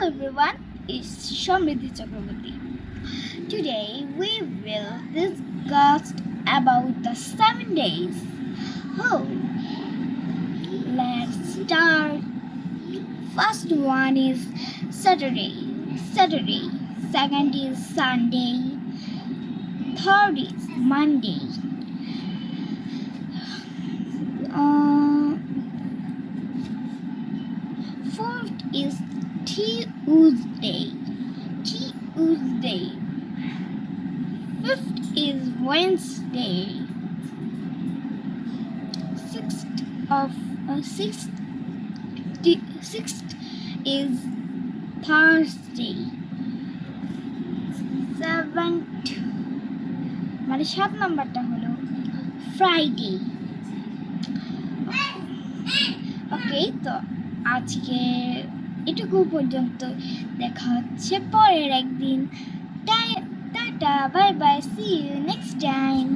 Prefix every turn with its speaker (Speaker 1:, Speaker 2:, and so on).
Speaker 1: everyone, it's Shamridhi Chakraborty. Today we will discuss about the 7 days. Oh, let's start. First one is Saturday. Second is Sunday. Third is Monday. Fourth is Tuesday. Fifth is Wednesday. Sixth is Thursday. Seventh মানে 7 নাম্বারটা হলো Friday. ওকে, তো আজকে এটুকু পর্যন্ত। দেখা হচ্ছে পরের একদিন। Tata, bye bye, see you next time.